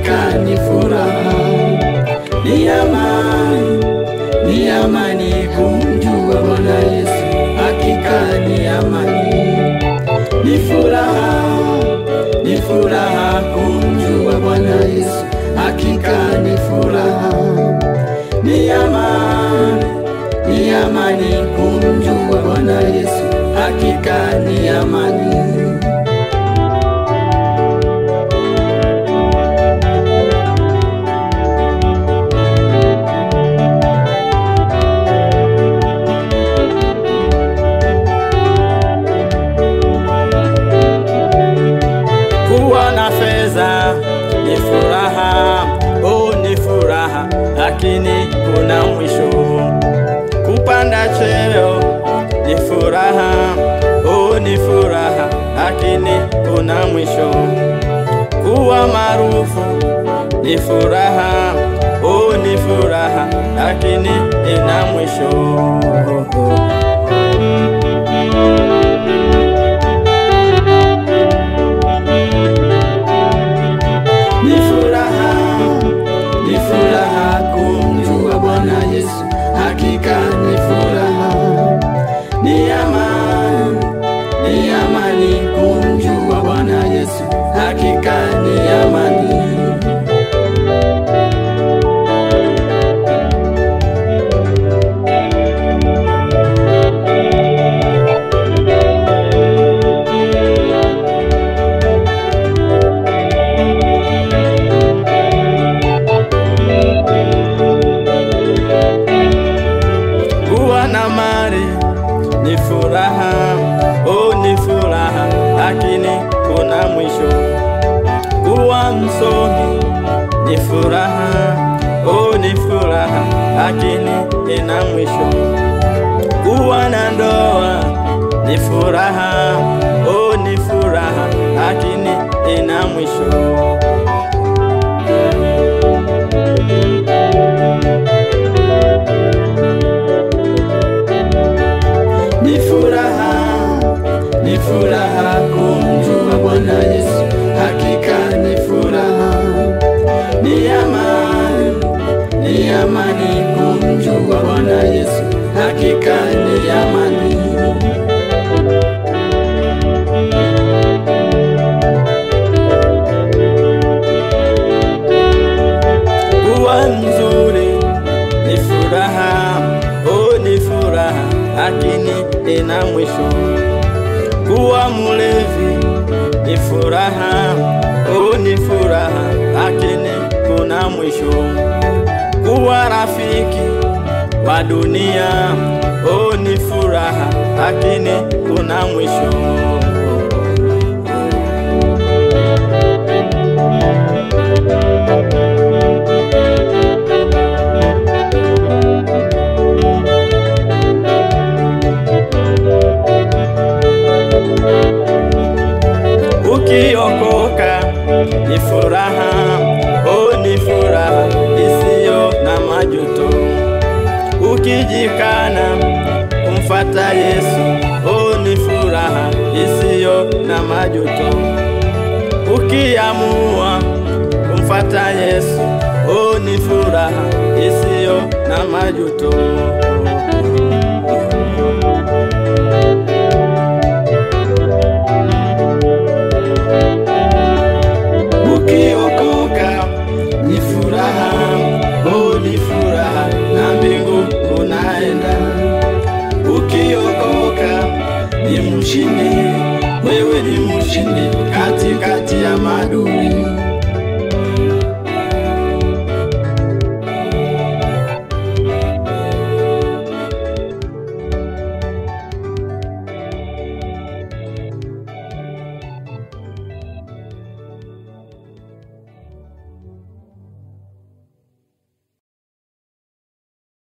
hakika ni furaha, ni amani, ni amani kumjua Bwana Yesu, hakika ni amani, ni furaha, ni furaha kumjua Bwana Yesu, hakika ni furaha, ni amani, ni amani kumjua Bwana Yesu, hakika ni amani. Kuwa na fedha ni furaha, oh ni furaha, lakini kuna mwisho. Kupanda cheo ni furaha, oh ni furaha, lakini kuna mwisho. Kuwa maarufu ni furaha, oh ni furaha, lakini ina mwisho. Ni furaha kumjua Bwana Yesu, hakika ni furaha, ni amani, ni amani kumjua Bwana Yesu, hakika ni amani. Na mali ni furaha, oh ni furaha, lakini kuna mwisho. Kuwa msomi ni furaha, oh ni furaha, lakini ina mwisho. Kuwa na ndoa ni furaha, oh ni furaha, lakini ina mwisho. Ni furaha kumjua Bwana Yesu, hakika ni furaha, ni amani, ni amani kumjua Bwana Yesu, hakika ni amani. Kuwa mzuri ni furaha, oh ni furaha, lakini ina mwisho. Kuwa mlevi ni furaha, oh ni furaha, lakini kuna mwisho. Kuwa rafiki wa dunia, oh ni furaha, lakini kuna mwisho. Ukiokoka ni furaha, oh ni furaha isiyo na majuto. Ukijikana kumfuata Yesu, oh ni furaha isiyo na majuto. Ukiamua kumfuata Yesu, oh ni furaha isiyo na majuto. Ukiokoka ni furaha, oh ni furaha, na mbingu unaenda. Ukiokoka ni mshindi, wewe ni mshindi katikati ya maadui.